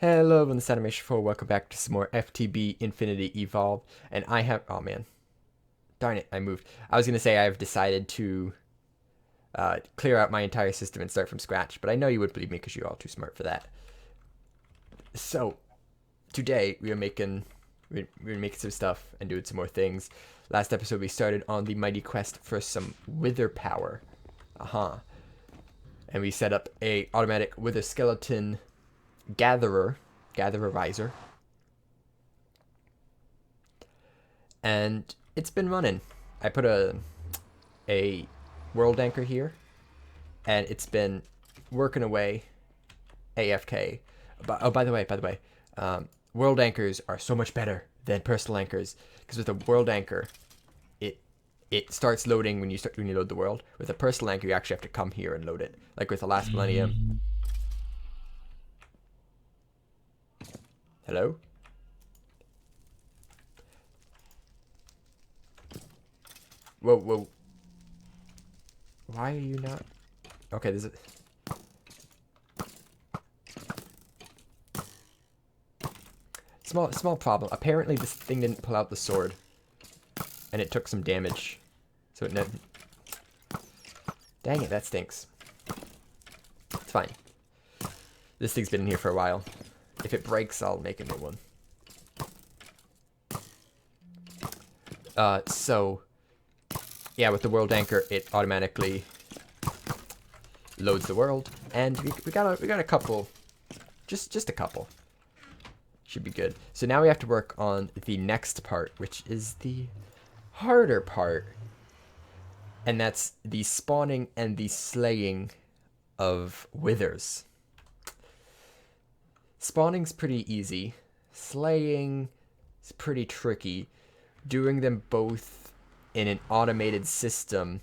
Hello, everyone, this is Animation 4. Welcome back to some more FTB Infinity Evolve. And I have, oh man, darn it, I moved. I was going to say I've decided to clear out my entire system and start from scratch, but I know you would believe me because you're all too smart for that. So, today we're making some stuff and doing some more things. Last episode we started on the mighty quest for some wither power. And we set up a automatic wither skeleton gathererizer, and it's been running. I put a world anchor here, and it's been working away AFK. But oh, by the way, world anchors are so much better than personal anchors because with a world anchor, it starts loading when you load the world. With a personal anchor, you actually have to come here and load it, like with the last millennium. Hello? Whoa, whoa. Why are you not? Okay, there's a... Small problem. Apparently this thing didn't pull out the sword. And it took some damage. So it never... Dang it, that stinks. It's fine. This thing's been in here for a while. If it breaks, I'll make a new one. So... Yeah, with the world anchor, it automatically loads the world, and we got a couple, just a couple. Should be good. So now we have to work on the next part, which is the harder part, and that's the spawning and the slaying of withers. Spawning's pretty easy. Slaying is pretty tricky. Doing them both in an automated system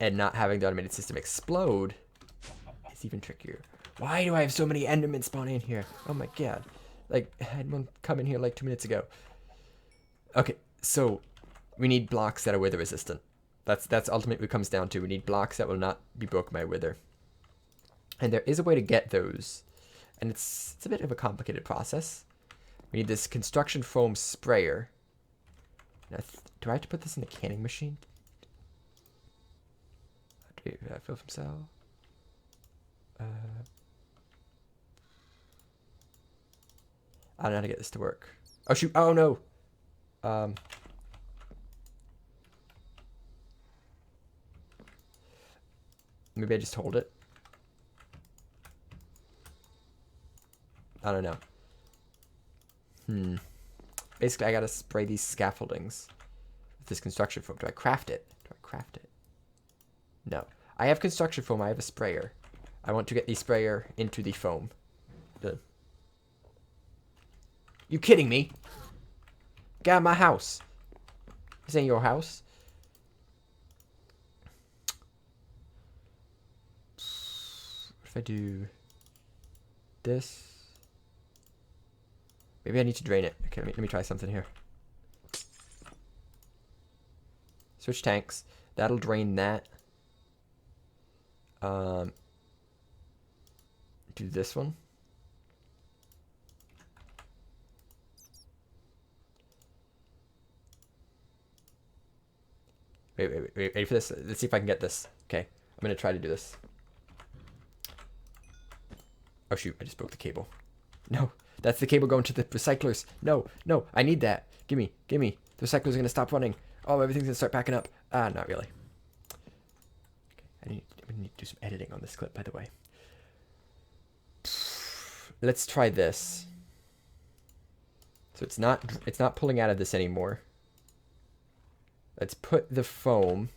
and not having the automated system explode is even trickier. Why do I have so many endermen spawning in here? Oh my god. Like, I had one come in here like 2 minutes ago. Okay, so we need blocks that are wither resistant. That's ultimately what it comes down to. We need blocks that will not be broken by wither. And there is a way to get those. And it's a bit of a complicated process. We need this construction foam sprayer. Now, do I have to put this in the canning machine? Do I fill from cell? I don't know how to get this to work. Oh shoot! Oh no! Maybe I just hold it. I don't know. Basically, I gotta spray these scaffoldings with this construction foam. Do I craft it? No. I have construction foam. I have a sprayer. I want to get the sprayer into the foam. You kidding me? Get out of my house. This ain't your house. What if I do this? Maybe I need to drain it. Okay, let me try something here. Switch tanks. That'll drain that. Do this one. Wait for this. Let's see if I can get this. Okay, I'm gonna try to do this. Oh shoot, I just broke the cable. No, that's the cable going to the recyclers. No, I need that. Gimme. The recyclers are gonna stop running. Oh, everything's gonna start backing up. Not really. Okay, we need to do some editing on this clip, by the way. Let's try this. So it's not pulling out of this anymore. Let's put the foam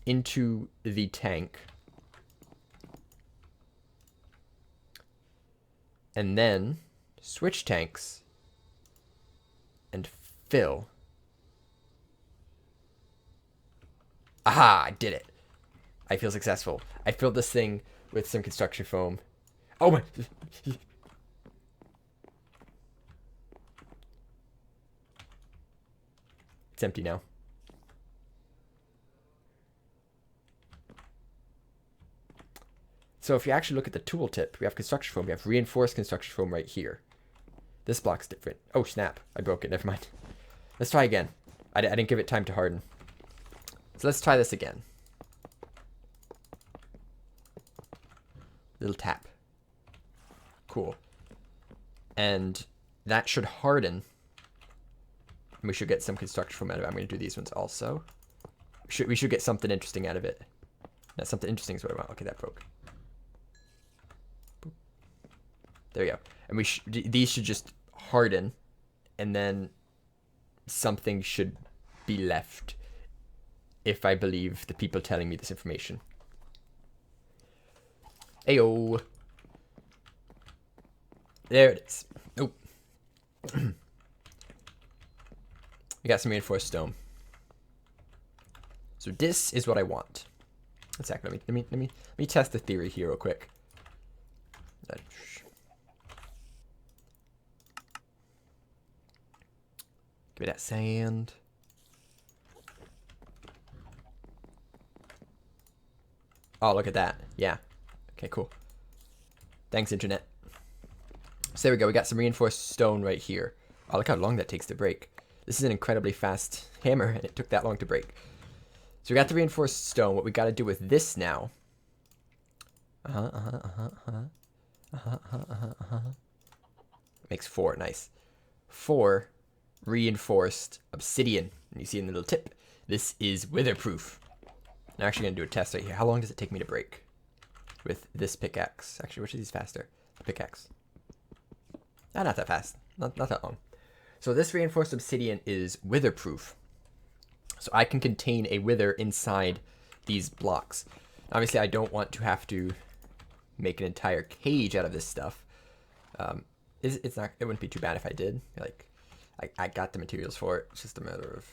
into the tank. And then switch tanks and fill. Aha, I did it. I feel successful. I filled this thing with some construction foam. Oh my. It's empty now. So if you actually look at the tooltip, we have construction foam. We have reinforced construction foam right here. This block's different. Oh, snap. I broke it. Never mind. Let's try again. I didn't give it time to harden. So let's try this again. Little tap. Cool. And that should harden. And we should get some construction foam out of it. I'm going to do these ones also. We should get something interesting out of it. Now, something interesting is what I want. Okay, that broke. Boop. There we go. And these should just harden, and then something should be left, if I believe the people telling me this information. Ayo. There it is. Oh. We got some reinforced stone. So this is what I want. One second. Let me test the theory here real quick. Give me that sand. Oh, look at that. Yeah. Okay, cool. Thanks, internet. So there we go. We got some reinforced stone right here. Oh, look how long that takes to break. This is an incredibly fast hammer, and it took that long to break. So we got the reinforced stone. What we got to do with this now. Makes 4. Nice. 4 reinforced obsidian. And you see in the little tip, this is witherproof. I'm actually going to do a test right here. How long does it take me to break with this pickaxe? Actually, which of these faster? The pickaxe. Ah, not that fast. Not that long. So this reinforced obsidian is witherproof. So I can contain a wither inside these blocks. Obviously, I don't want to have to make an entire cage out of this stuff. It's not. It wouldn't be too bad if I did. Like, I got the materials for it. It's just a matter of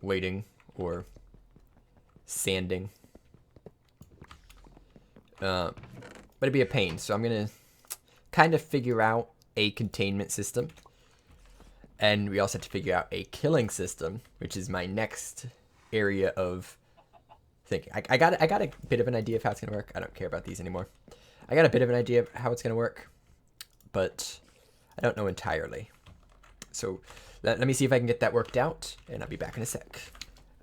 waiting or sanding. But it'd be a pain. So I'm gonna kind of figure out a containment system. And we also have to figure out a killing system, which is my next area of thinking. I got a bit of an idea of how it's going to work. I don't care about these anymore. I got a bit of an idea of how it's going to work, but I don't know entirely. So let me see if I can get that worked out, and I'll be back in a sec.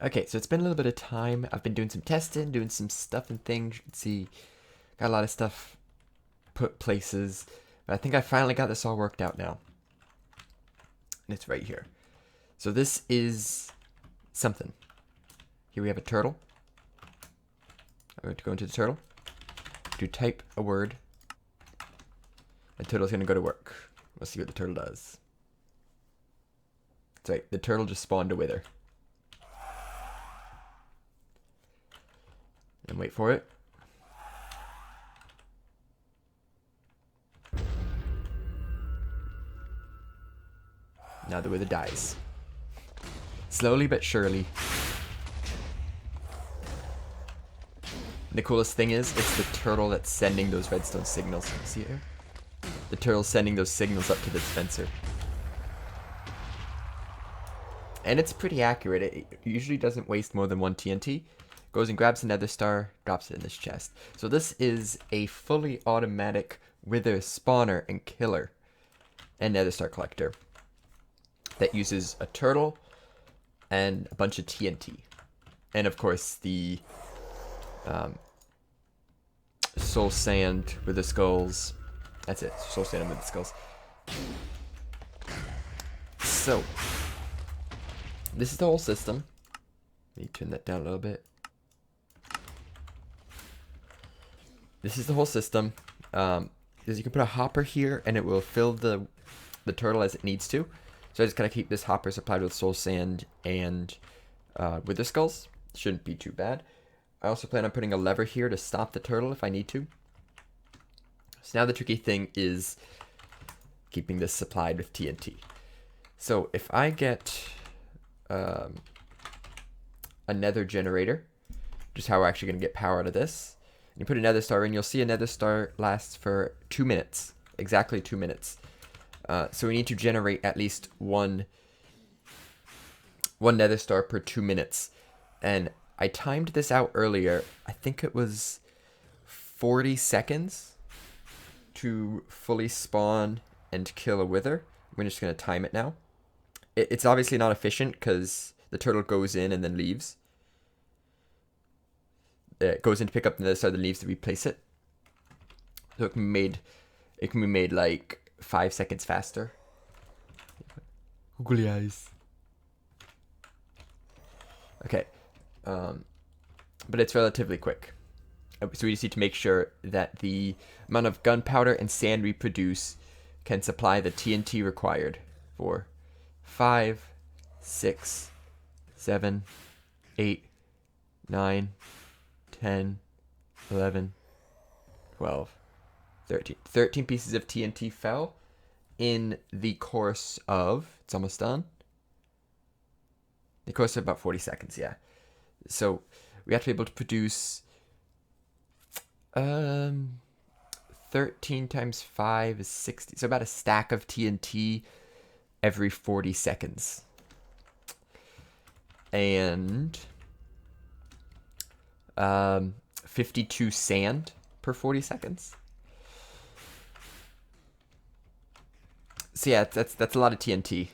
Okay, so it's been a little bit of time. I've been doing some testing, doing some stuff and things. You can see, got a lot of stuff put places. But I think I finally got this all worked out now. And it's right here. So this is something. Here we have a turtle. I'm going to go into the turtle. To type a word. The turtle's going to go to work. We'll see what the turtle does. That's right. The turtle just spawned a wither. And wait for it. Now the wither dies. Slowly but surely. The coolest thing is, it's the turtle that's sending those redstone signals. See it here? The turtle's sending those signals up to the dispenser. And it's pretty accurate. It usually doesn't waste more than 1 TNT. Goes and grabs a nether star, drops it in this chest. So this is a fully automatic wither spawner and killer and nether star collector that uses a turtle and a bunch of TNT. And of course the soul sand with the skulls. That's it, soul sand with the skulls. So, this is the whole system. Let me turn that down a little bit. This is the whole system. Is you can put a hopper here and it will fill the turtle as it needs to. So I just kind of keep this hopper supplied with soul sand and wither skulls. Shouldn't be too bad. I also plan on putting a lever here to stop the turtle if I need to. So now the tricky thing is keeping this supplied with TNT. So if I get a nether generator, just how we're actually going to get power out of this, and you put a nether star in, you'll see a nether star lasts for 2 minutes. Exactly 2 minutes. So we need to generate at least one nether star per 2 minutes. And I timed this out earlier. I think it was 40 seconds to fully spawn and kill a wither. We're just going to time it now. It's obviously not efficient because the turtle goes in and then leaves. It goes in to pick up the other side and leaves to replace it. So it can be made like 5 seconds faster. Googly eyes. Okay. But it's relatively quick. So we just need to make sure that the amount of gunpowder and sand we produce can supply the TNT required for 5, 6, 7, 8, 9, 10, 11, 12, 13. 13 pieces of TNT fell in the course of, it's almost done. The course of about 40 seconds, yeah. So we have to be able to produce 13 times 5 is 60. So about a stack of TNT every 40 seconds. And 52 sand per 40 seconds. So yeah, that's a lot of TNT.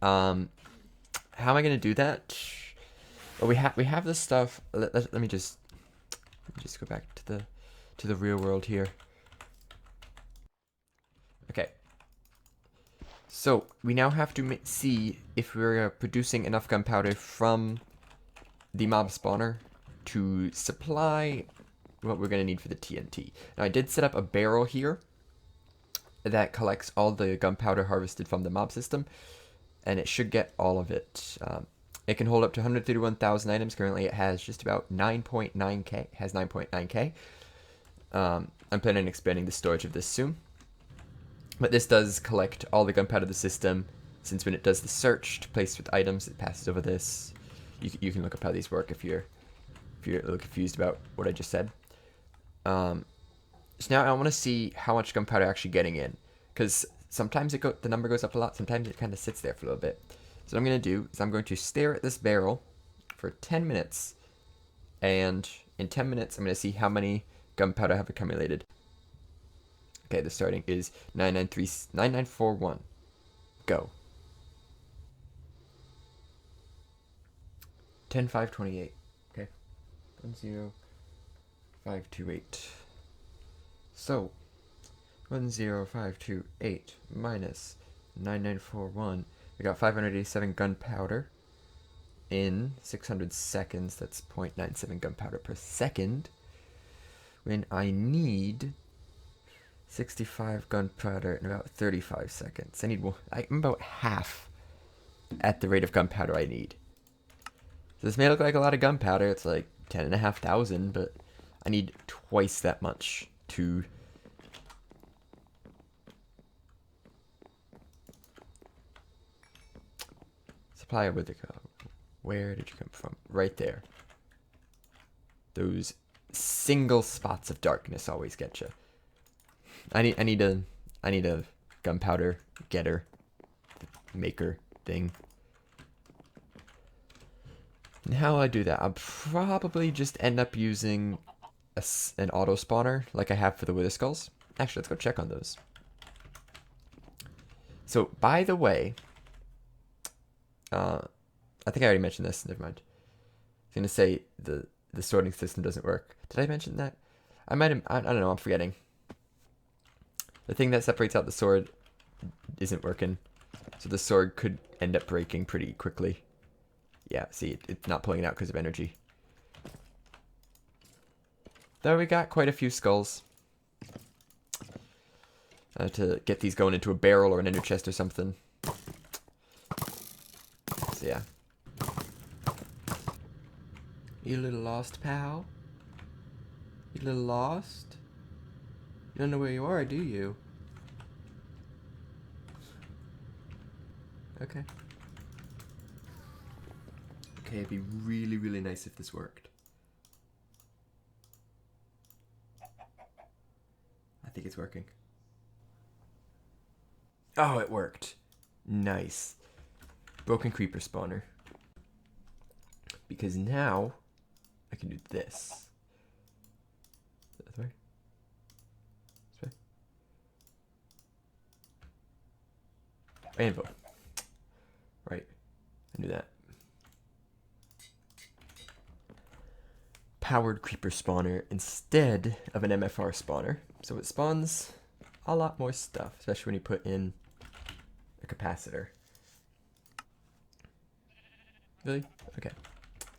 How am I gonna do that? Well, we have this stuff. Let me just go back to the real world here. Okay. So we now have to see if we're producing enough gunpowder from the mob spawner to supply what we're gonna need for the TNT. Now I did set up a barrel here that collects all the gunpowder harvested from the mob system, and it should get all of it. It can hold up to 131,000 items. Currently, it has just about 9.9k. It has 9.9k. I'm planning on expanding the storage of this soon. But this does collect all the gunpowder of the system, since when it does the search to place with items, it passes over this. You can look up how these work if you're a little confused about what I just said. So now I want to see how much gunpowder actually getting in, because sometimes the number goes up a lot, sometimes it kind of sits there for a little bit. So what I'm going to do is I'm going to stare at this barrel for 10 minutes, and in 10 minutes I'm going to see how many gunpowder I have accumulated. Okay, the starting is 9941. Go. 10,528. Okay. 10528. So 10528 minus 9941. We got 587 gunpowder in 600 seconds. That's 0.97 gunpowder per second. When I need 65 gunpowder in about 35 seconds. I'm about half at the rate of gunpowder I need. So this may look like a lot of gunpowder. It's like 10,500, but I need twice that much to supply a wither. Where did you come from? Right there. Those single spots of darkness always get you. I need a gunpowder getter maker thing. And how will I do that? I'll probably just end up using an auto spawner like I have for the wither skulls. Actually, let's go check on those. So, by the way, I think I already mentioned this. Never mind. I was gonna say the sorting system doesn't work. Did I mention that? I might have. I don't know. I'm forgetting. The thing that separates out the sword isn't working, so the sword could end up breaking pretty quickly. Yeah, see, it's not pulling it out because of energy. Though we got quite a few skulls. To get these going into a barrel or an ender chest or something. So yeah. You little lost, pal? You little lost? You don't know where you are, do you? Okay. Okay, it'd be really, really nice if this worked. I think it's working. Oh, it worked. Nice. Broken creeper spawner. Because now I can do this. anvil. Right. I knew that. Powered creeper spawner instead of an MFR spawner. So it spawns a lot more stuff, especially when you put in a capacitor. Really? Okay.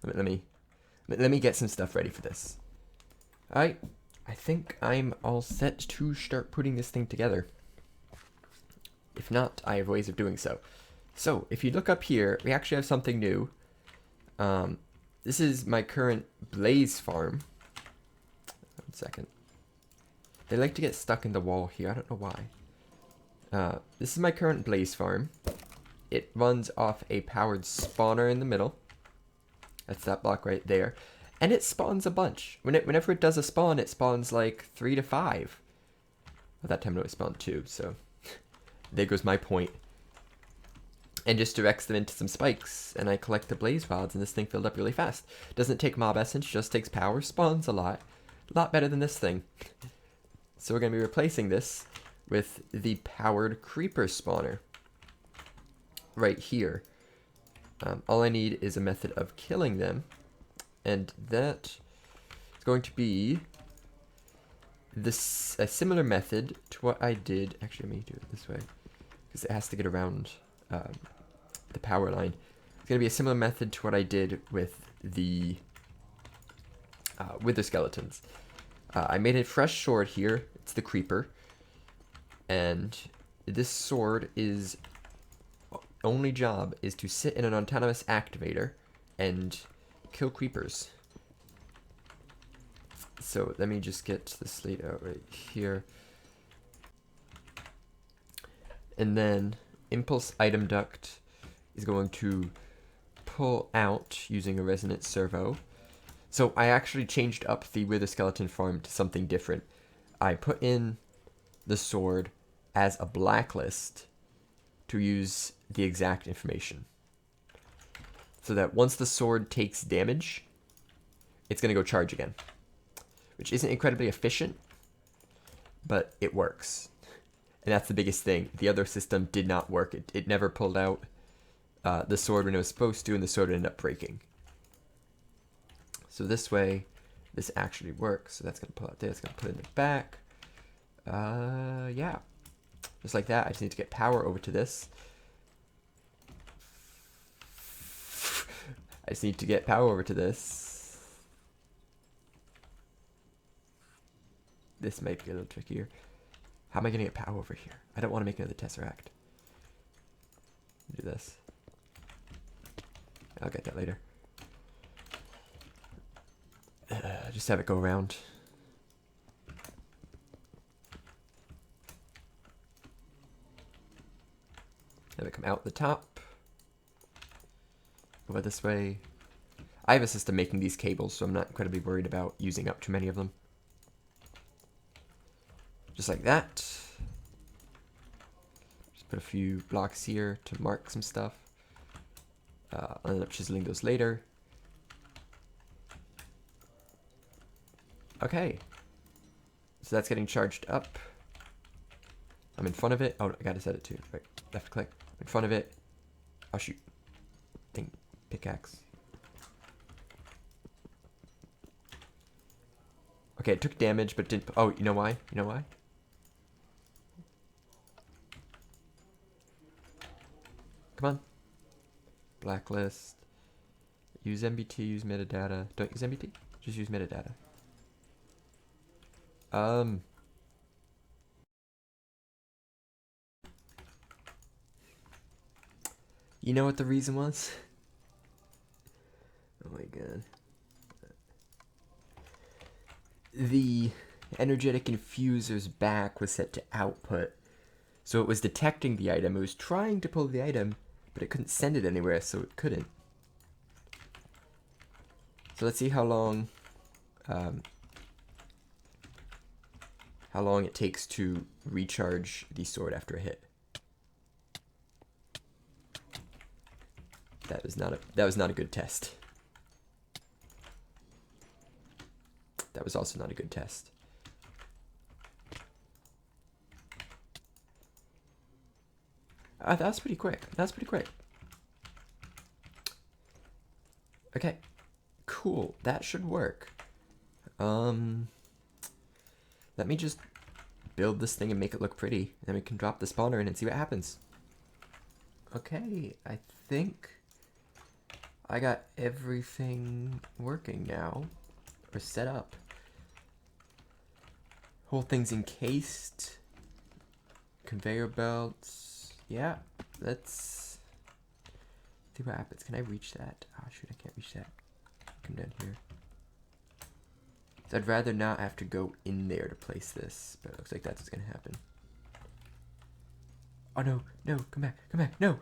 Let me get some stuff ready for this. Alright. I think I'm all set to start putting this thing together. If not, I have ways of doing so. So, if you look up here, we actually have something new. This is my current blaze farm. 1 second. They like to get stuck in the wall here. I don't know why. This is my current blaze farm. It runs off a powered spawner in the middle. That's that block right there. And it spawns a bunch. Whenever it does a spawn, it spawns like 3 to 5. Well, that time it only spawned 2, so there goes my point. And just directs them into some spikes, and I collect the blaze rods, and this thing filled up really fast. Doesn't take mob essence, just takes power, spawns a lot better than this thing. So we're going to be replacing this with the powered creeper spawner right here. All I need is a method of killing them, and that is going to be a similar method to what I did. Actually, let me do it this way, because it has to get around the power line. It's going to be a similar method to what I did with the wither skeletons. I made a fresh sword here. It's the creeper. And this sword is only job is to sit in an autonomous activator and kill creepers. So let me just get the slate out right here. And then impulse item duct is going to pull out using a resonant servo. So I actually changed up the wither skeleton farm to something different. I put in the sword as a blacklist to use the exact information. So that once the sword takes damage, it's going to go charge again. Which isn't incredibly efficient, but it works. And that's the biggest thing. The other system did not work. It never pulled out the sword when it was supposed to, and the sword ended up breaking. So this way, this actually works. So that's going to pull out there. It's going to put it in the back. Yeah. Just like that. I just need to get power over to this. I just need to get power over to this. This might be a little trickier. How am I going to get power over here? I don't want to make another tesseract. Do this. I'll get that later. Just have it go around. Have it come out the top. Over this way. I have a system making these cables, so I'm not incredibly worried about using up too many of them. Just like that. Just put a few blocks here to mark some stuff. I'll end up chiseling those later. Okay. So that's getting charged up. I'm in front of it. Oh, I gotta set it too. Right, left click. In front of it. Oh shoot. Thing. Pickaxe. Okay, it took damage, but didn't. Oh, you know why? You know why? Come on. Blacklist. Use MBT, use metadata. Don't use MBT. Just use metadata. You know what the reason was? Oh my god. The energetic infuser's back was set to output. So it was detecting the item. It was trying to pull the item, but it couldn't send it anywhere, so it couldn't. So let's see how long it takes to recharge the sword after a hit. That was not a good test. That was also not a good test. That's pretty quick. That's pretty quick. Okay. Cool. That should work. Let me just build this thing and make it look pretty. Then we can drop the spawner in and see what happens. Okay, I think I got everything working now. Or set up. Whole thing's encased. Conveyor belts. Yeah, let's see what happens. Can I reach that? Oh shoot, I can't reach that. Come down here. So I'd rather not have to go in there to place this, but it looks like that's what's gonna happen. Oh no, no, come back, no!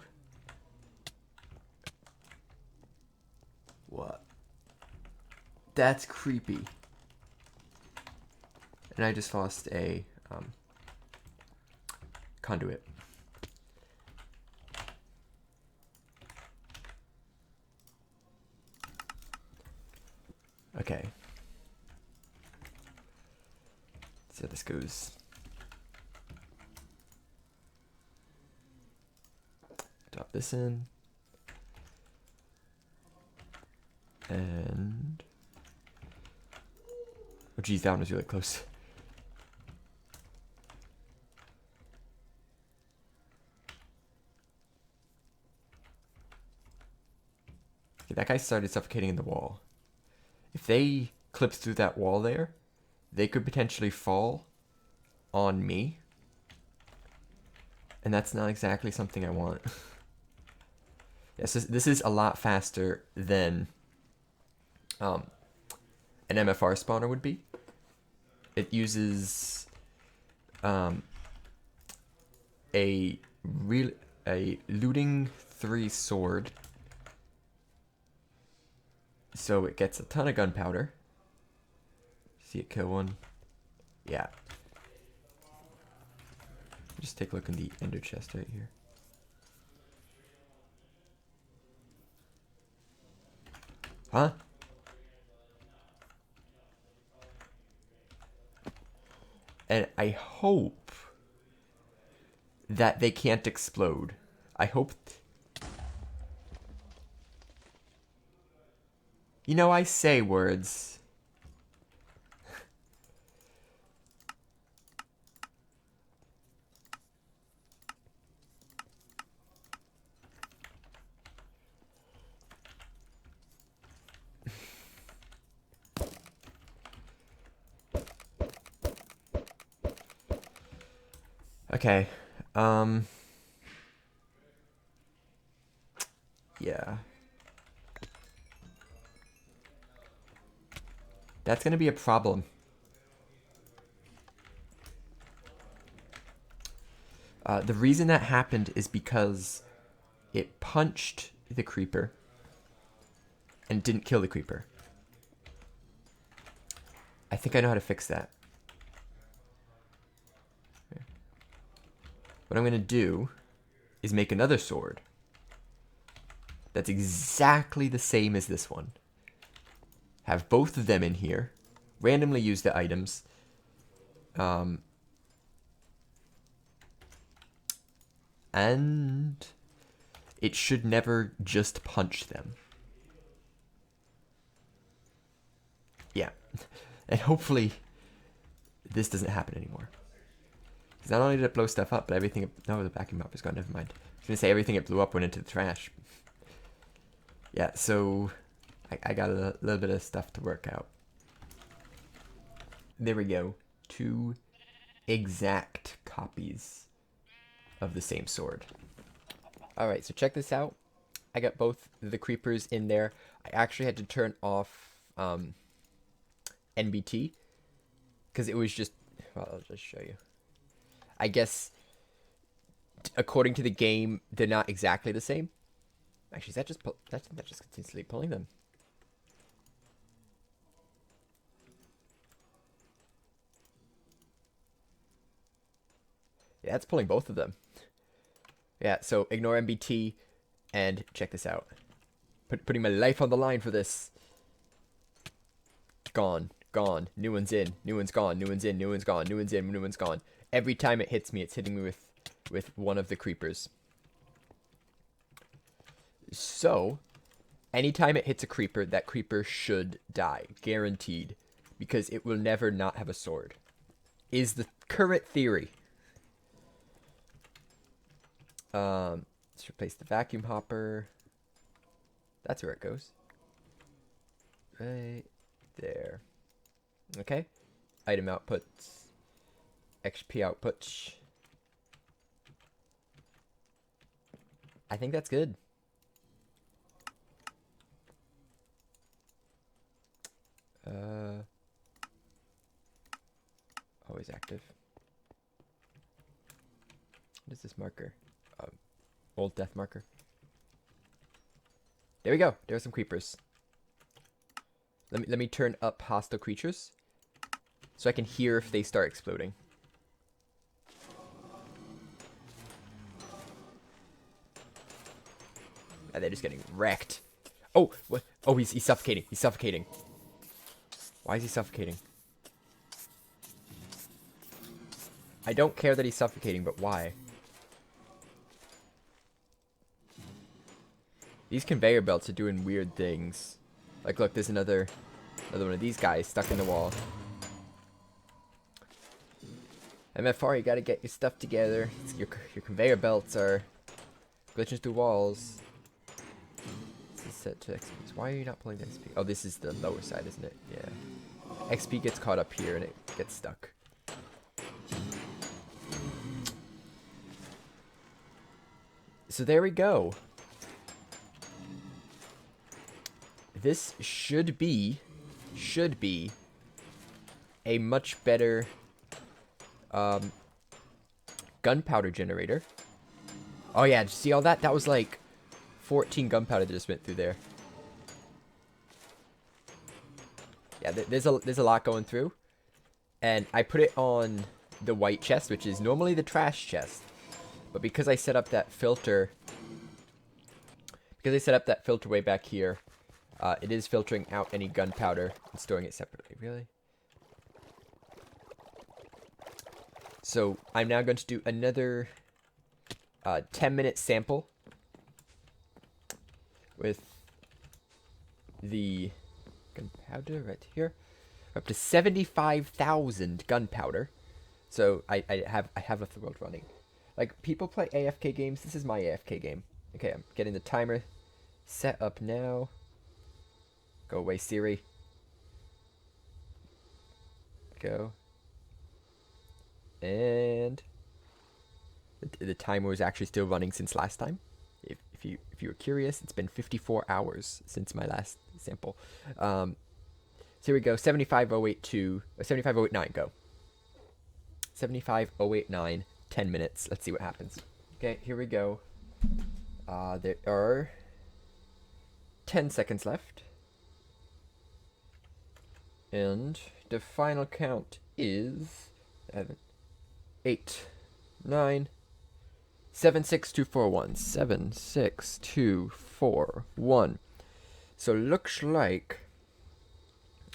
What? That's creepy. And I just lost a conduit. Okay. So this goes. Drop this in. And oh geez, that one was really close. Okay, that guy started suffocating in the wall. If they clip through that wall there, they could potentially fall on me. And that's not exactly something I want. Yes, this is a lot faster than an MFR spawner would be. It uses a looting 3 sword, so it gets a ton of gunpowder. See it kill one? Yeah. Just take a look in the ender chest right here. Huh? And I hope that they can't explode. I hope... You know, I say words. Okay. Yeah. That's gonna be a problem. The reason that happened is because it punched the creeper and didn't kill the creeper. I think I know how to fix that. Okay. What I'm gonna do is make another sword that's exactly the same as this one. Have both of them in here. Randomly use the items. And it should never just punch them. Yeah. And hopefully this doesn't happen anymore. Because not only did it blow stuff up, but everything... No, the vacuum mop is gone. Never mind. I was going to say everything it blew up went into the trash. Yeah, so I got a little bit of stuff to work out. There we go. 2 exact copies of the same sword. Alright, so check this out. I got both the creepers in there. I actually had to turn off NBT because it was just... Well, I'll just show you. I guess according to the game, they're not exactly the same. Actually, is that just that's just continuously pulling them? Yeah, it's pulling both of them. Yeah, so ignore MBT and check this out. Putting my life on the line for this. Gone, gone. New one's in. New one's gone. New one's in. New one's gone. New one's in. New one's gone. Every time it hits me, it's hitting me with one of the creepers. So, anytime it hits a creeper, that creeper should die. Guaranteed. Because it will never not have a sword. Is the current theory. Let's replace the vacuum hopper. That's where it goes. Right there. Okay. Item outputs. XP outputs. I think that's good. Always active. What is this marker? Old death marker. There we go. There are some creepers. Let me turn up hostile creatures so I can hear if they start exploding. And they're just getting wrecked. Oh, what? Oh, he's suffocating. He's suffocating. Why is he suffocating? I don't care that he's suffocating, but why? These conveyor belts are doing weird things. Like, look, there's another one of these guys stuck in the wall. MFR, you gotta get your stuff together. Your conveyor belts are glitching through walls. This is set to XP. Why are you not pulling the XP? Oh, this is the lower side, isn't it? Yeah. XP gets caught up here and it gets stuck. So there we go. This should be a much better gunpowder generator. Oh yeah, did you see all that? That was like 14 gunpowder that just went through there. Yeah, there's a lot going through. And I put it on the white chest, which is normally the trash chest. But because I set up that filter way back here, it is filtering out any gunpowder and storing it separately. Really? So I'm now going to do another 10-minute sample with the gunpowder right here. Up to 75,000 gunpowder. So I have a world running. Like, people play AFK games. This is my AFK game. Okay, I'm getting the timer set up now. Go away, Siri. Go. And the timer was actually still running since last time. If you were curious, it's been 54 hours since my last sample. So here we go. 75082, 75089. Go. 75089. 10 minutes. Let's see what happens. Okay, here we go. There are 10 seconds left. And the final count is 7, 8, 9, 7, 6, 2, 4, 1. 7, 6, 2, 4, 1. So looks like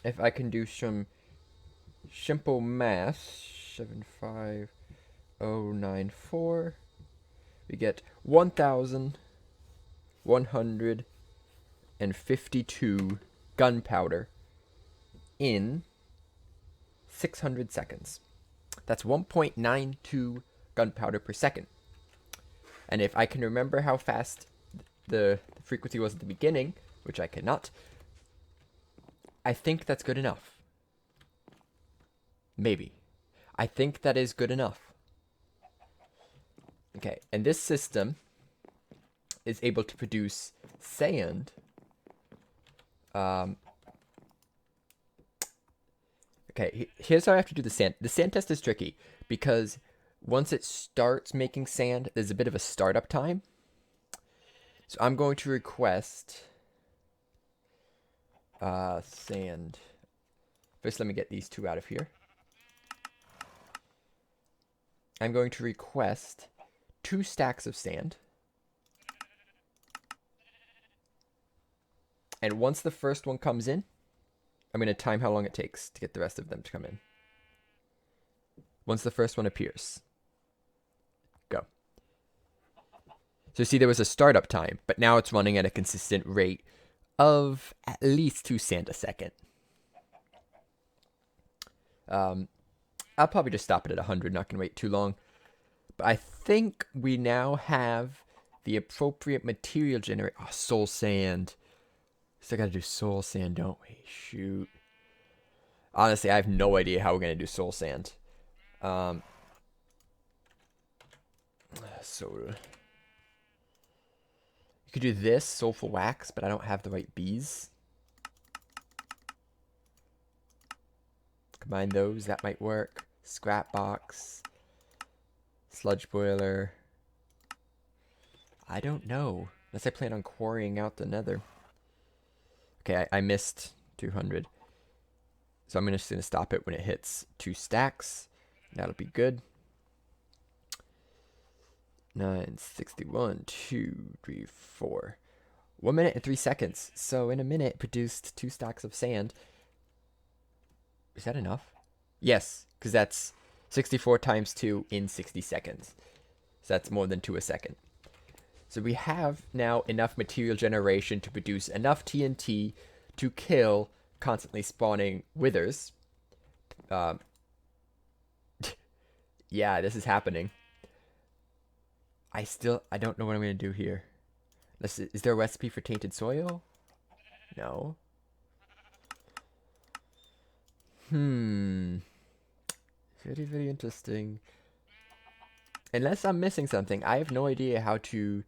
if I can do some simple math, 75094, we get 1,152 gunpowder in 600 seconds. That's 1.92 gunpowder per second. And if I can remember how fast the frequency was at the beginning, which I cannot, I think that's good enough. Maybe. I think that is good enough. Okay, and this system is able to produce sand. Okay, here's how I have to do the sand. The sand test is tricky because once it starts making sand, there's a bit of a startup time. So I'm going to request sand. First, let me get these two out of here. I'm going to request 2 stacks of sand. And once the first one comes in, I'm going to time how long it takes to get the rest of them to come in. Once the first one appears. Go. So see, there was a startup time, but now it's running at a consistent rate of at least 2 sand a second. I'll probably just stop it at 100, not going to wait too long. But I think we now have the appropriate material generator. Oh, soul sand. Still got to do soul sand, don't we? Shoot. Honestly, I have no idea how we're going to do soul sand. So you could do this, soulful wax, but I don't have the right bees. Combine those, that might work. Scrap box. Sludge boiler. I don't know. Unless I plan on quarrying out the nether. Okay, I missed 200. So I'm just going to stop it when it hits 2 stacks. That'll be good. 961, 2, 3, 4. 1 minute and 3 seconds. So in a minute, it produced 2 stacks of sand. Is that enough? Yes, because that's 64 times 2 in 60 seconds. So that's more than 2 a second. So we have now enough material generation to produce enough TNT to kill constantly spawning withers. Yeah, this is happening. I don't know what I'm going to do here. Is there a recipe for tainted soil? No. Very, very interesting. Unless I'm missing something, I have no idea how to...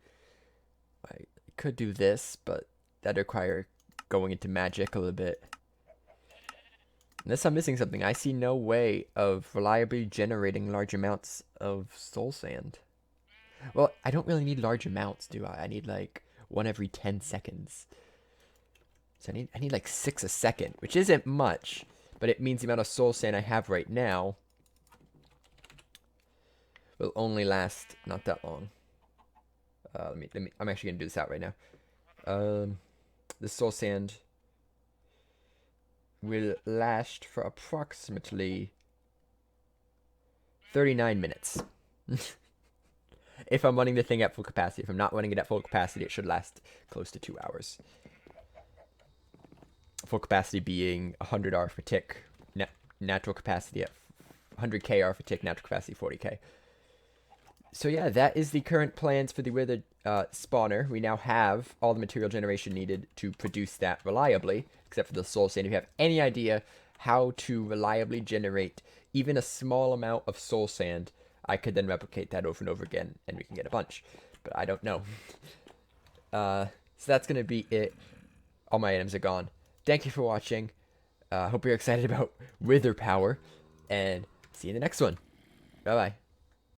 I could do this, but that'd require going into magic a little bit. Unless I'm missing something, I see no way of reliably generating large amounts of soul sand. Well, I don't really need large amounts, do I? I need like 1 every 10 seconds. So I need like 6 a second, which isn't much, but it means the amount of soul sand I have right now will only last not that long. I'm actually gonna do this out right now. The soul sand will last for approximately 39 minutes. If I'm running the thing at full capacity. If I'm not running it at full capacity, it should last close to 2 hours. Full capacity being 100 arithmetic, natural capacity at 100k arithmetic, natural capacity 40k. So yeah, that is the current plans for the withered spawner. We now have all the material generation needed to produce that reliably, except for the soul sand. If you have any idea how to reliably generate even a small amount of soul sand, I could then replicate that over and over again, and we can get a bunch. But I don't know. So that's going to be it. All my items are gone. Thank you for watching. Hope you're excited about wither power, and see you in the next one. Bye-bye.